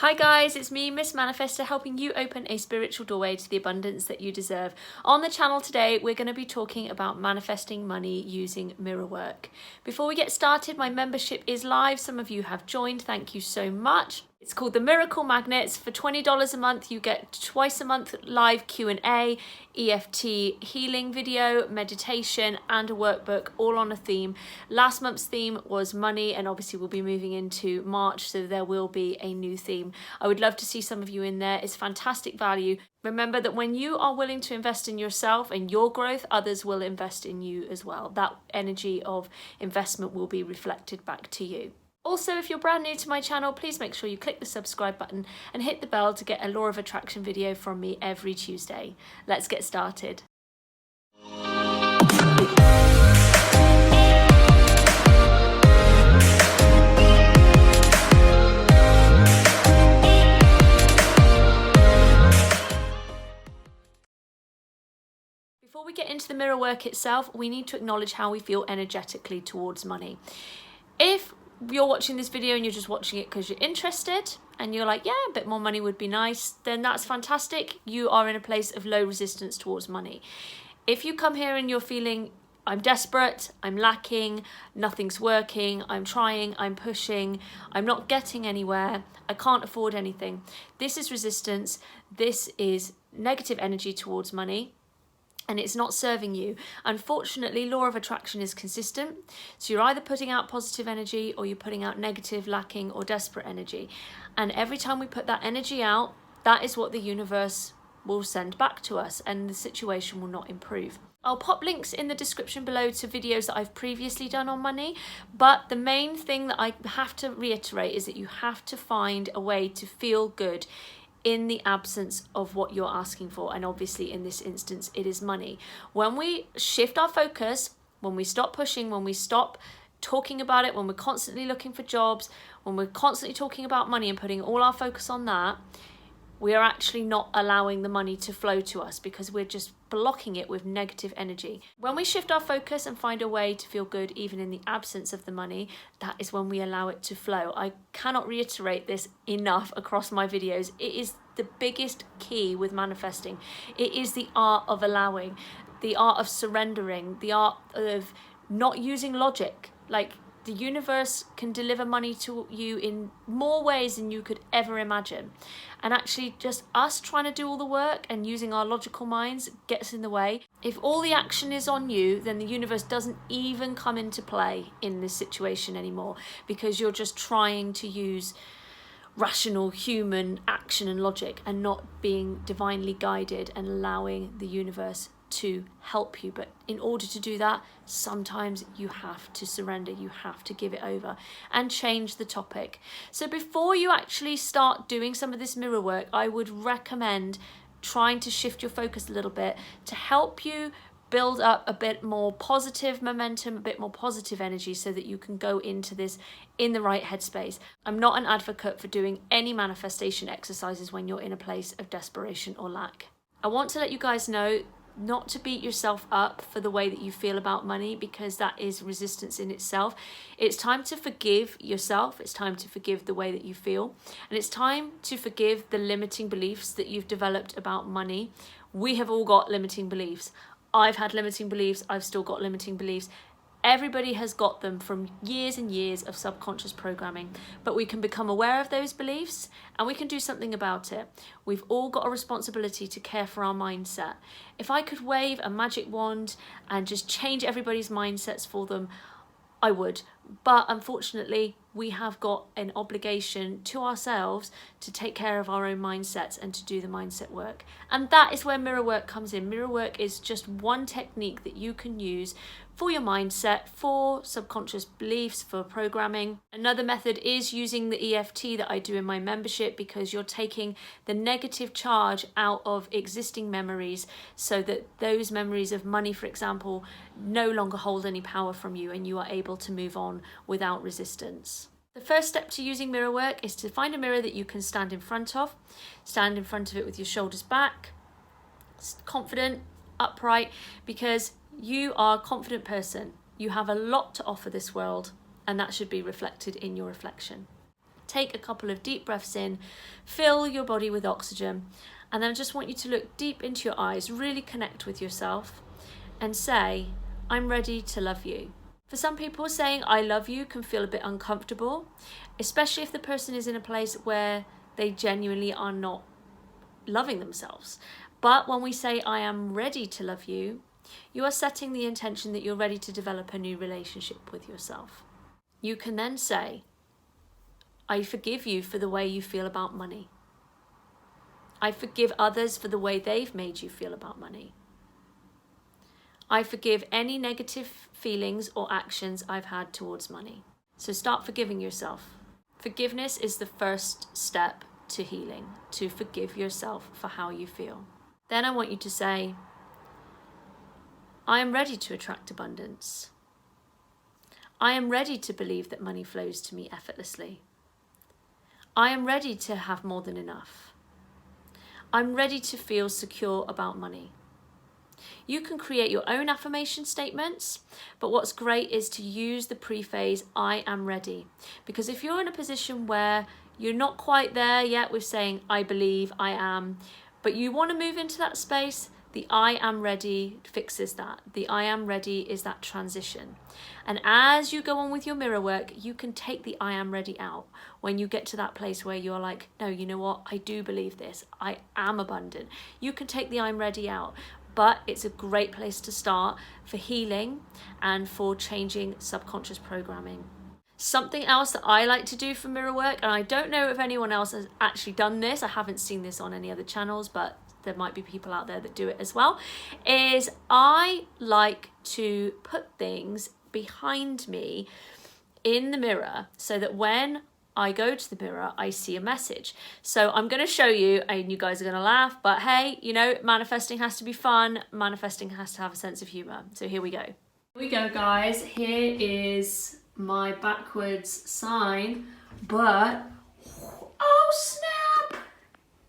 Hi guys, it's me, Miss Manifester, helping you open a spiritual doorway to the abundance that you deserve. On the channel today, we're going to be talking about manifesting money using mirror work. Before we get started, my membership is live. Some of you have joined. Thank you so much. It's called the Miracle Magnets. For $20 a month, you get twice a month live Q&A, EFT healing video, meditation, and a workbook, all on a theme. Last month's theme was money, and obviously we'll be moving into March, so there will be a new theme. I would love to see some of you in there. It's fantastic value. Remember that when you are willing to invest in yourself and your growth, others will invest in you as well. That energy of investment will be reflected back to you. Also, if you're brand new to my channel, please make sure you click the subscribe button and hit the bell to get a Law of Attraction video from me every Tuesday. Let's get started. Before we get into the mirror work itself, we need to acknowledge how we feel energetically towards money. If you're watching this video and you're just watching it because you're interested and you're like, yeah, a bit more money would be nice, then that's fantastic. You are in a place of low resistance towards money. If you come here and you're feeling, I'm desperate, I'm lacking, nothing's working, I'm trying, I'm pushing, I'm not getting anywhere, I can't afford anything. This is resistance. This is negative energy towards money. And it's not serving you. Unfortunately, law of attraction is consistent. So you're either putting out positive energy or you're putting out negative, lacking, or desperate energy. And every time we put that energy out, that is what the universe will send back to us, and the situation will not improve. I'll pop links in the description below to videos that I've previously done on money, but the main thing that I have to reiterate is that you have to find a way to feel good in the absence of what you're asking for. And obviously in this instance, it is money. When we shift our focus, when we stop pushing, when we stop talking about it, when we're constantly looking for jobs, when we're constantly talking about money and putting all our focus on that, we are actually not allowing the money to flow to us because we're just blocking it with negative energy. When we shift our focus and find a way to feel good even in the absence of the money, that is when we allow it to flow. I cannot reiterate this enough across my videos. It is the biggest key with manifesting. It is the art of allowing, the art of surrendering, the art of not using logic. Like, the universe can deliver money to you in more ways than you could ever imagine. And actually just us trying to do all the work and using our logical minds gets in the way. If all the action is on you, then the universe doesn't even come into play in this situation anymore, because you're just trying to use rational human action and logic and not being divinely guided and allowing the universe to help you. But in order to do that, sometimes you have to surrender, you have to give it over and change the topic. So before you actually start doing some of this mirror work, I would recommend trying to shift your focus a little bit to help you build up a bit more positive momentum, a bit more positive energy, so that you can go into this in the right headspace. I'm not an advocate for doing any manifestation exercises when you're in a place of desperation or lack. I want to let you guys know not to beat yourself up for the way that you feel about money, because that is resistance in itself. It's time to forgive yourself. It's time to forgive the way that you feel. And it's time to forgive the limiting beliefs that you've developed about money. We have all got limiting beliefs. I've had limiting beliefs. I've still got limiting beliefs. Everybody has got them from years and years of subconscious programming, but we can become aware of those beliefs and we can do something about it. We've all got a responsibility to care for our mindset. If I could wave a magic wand and just change everybody's mindsets for them, I would. But unfortunately, we have got an obligation to ourselves to take care of our own mindsets and to do the mindset work. And that is where mirror work comes in. Mirror work is just one technique that you can use for your mindset, for subconscious beliefs, for programming. Another method is using the EFT that I do in my membership, because you're taking the negative charge out of existing memories so that those memories of money, for example, no longer hold any power from you and you are able to move on without resistance. The first step to using mirror work is to find a mirror that you can stand in front of. Stand in front of it with your shoulders back, confident, upright, because you are a confident person. You have a lot to offer this world, and that should be reflected in your reflection. take a couple of deep breaths in, fill your body with oxygen, and then I just want you to look deep into your eyes, really connect with yourself and say, I'm ready to love you. For some people, saying I love you can feel a bit uncomfortable, especially if the person is in a place where they genuinely are not loving themselves. But when we say I am ready to love you, you are setting the intention that you're ready to develop a new relationship with yourself. You can then say, I forgive you for the way you feel about money. I forgive others for the way they've made you feel about money. I forgive any negative feelings or actions I've had towards money. So start forgiving yourself. Forgiveness is the first step to healing, to forgive yourself for how you feel. Then I want you to say, I am ready to attract abundance. I am ready to believe that money flows to me effortlessly. I am ready to have more than enough. I'm ready to feel secure about money. You can create your own affirmation statements, but what's great is to use the prephase, I am ready. Because if you're in a position where you're not quite there yet with saying, I believe, I am, but you want to move into that space, the I am ready fixes that. The I am ready is that transition. And as you go on with your mirror work, you can take the I am ready out when you get to that place where you're like, no, you know what? I do believe this. I am abundant. You can take the I'm ready out. But it's a great place to start for healing and for changing subconscious programming. Something else that I like to do for mirror work, and I don't know if anyone else has actually done this, I haven't seen this on any other channels, but there might be people out there that do it as well, is I like to put things behind me in the mirror so that when I go to the mirror, I see a message. So I'm going to show you, and you guys are going to laugh, but hey, you know, manifesting has to be fun. Manifesting has to have a sense of humor. So here we go. Here we go, guys. Here is my backwards sign, but oh snap!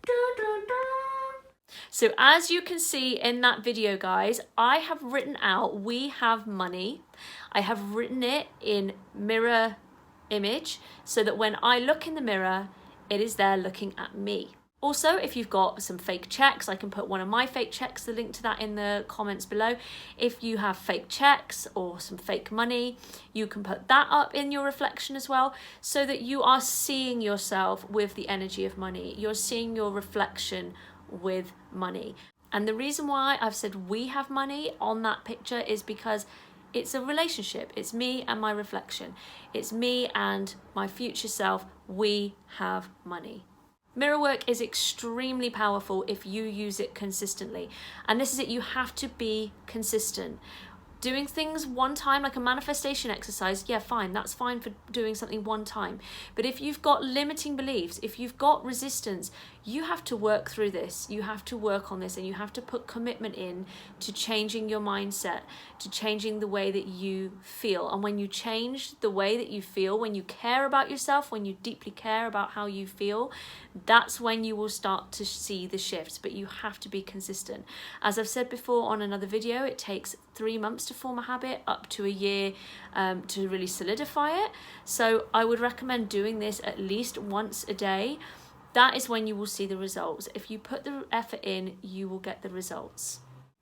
Dun, dun, dun. So as you can see in that video, guys, I have written out, we have money. I have written it in mirror image so that when I look in the mirror, it is there looking at me. Also, if you've got some fake checks, I can put one of my fake checks, the link to that in the comments below. If you have fake checks or some fake money, you can put that up in your reflection as well, so that you are seeing yourself with the energy of money. You're seeing your reflection with money. And the reason why I've said we have money on that picture is because it's a relationship. It's me and my reflection. It's me and my future self. We have money. Mirror work is extremely powerful if you use it consistently. And this is it, you have to be consistent. Doing things one time, like a manifestation exercise, yeah, fine, that's fine for doing something one time. But if you've got limiting beliefs, if you've got resistance, you have to work through this. You have to work on this, and you have to put commitment in to changing your mindset, to changing the way that you feel. And when you change the way that you feel, when you care about yourself, when you deeply care about how you feel, that's when you will start to see the shifts. But you have to be consistent. As I've said before on another video, it takes 3 months to form a habit, up to a year to really solidify it. So I would recommend doing this at least once a day. That is when you will see the results. If you put the effort in, you will get the results.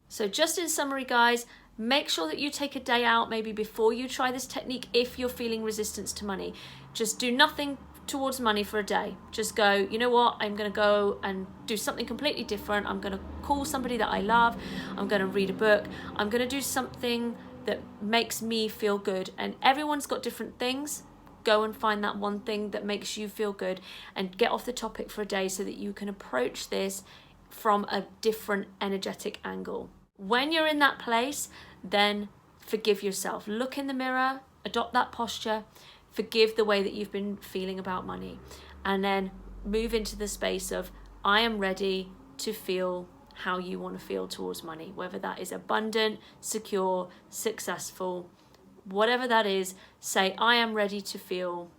So just in summary, guys, make sure that you take a day out maybe before you try this technique if you're feeling resistance to money. Just do nothing towards money for a day. Just go, you know what, I'm going to go and do something completely different. I'm going to call somebody that I love. I'm going to read a book. I'm going to do something that makes me feel good. And everyone's got different things. Go and find that one thing that makes you feel good and get off the topic for a day so that you can approach this from a different energetic angle. When you're in that place, then forgive yourself. Look in the mirror, adopt that posture, forgive the way that you've been feeling about money, and then move into the space of I am ready to feel how you want to feel towards money, whether that is abundant, secure, successful, whatever that is. Say I am ready to feel,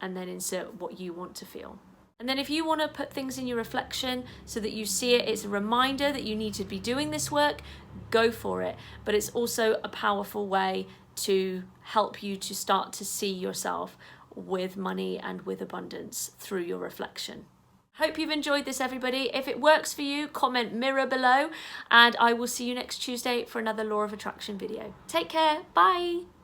and then insert what you want to feel. And then if you want to put things in your reflection so that you see it, it's a reminder that you need to be doing this work, go for it. But it's also a powerful way to help you to start to see yourself with money and with abundance through your reflection. Hope you've enjoyed this, everybody. If it works for you, comment mirror below, and I will see you next Tuesday for another Law of Attraction video. Take care. Bye.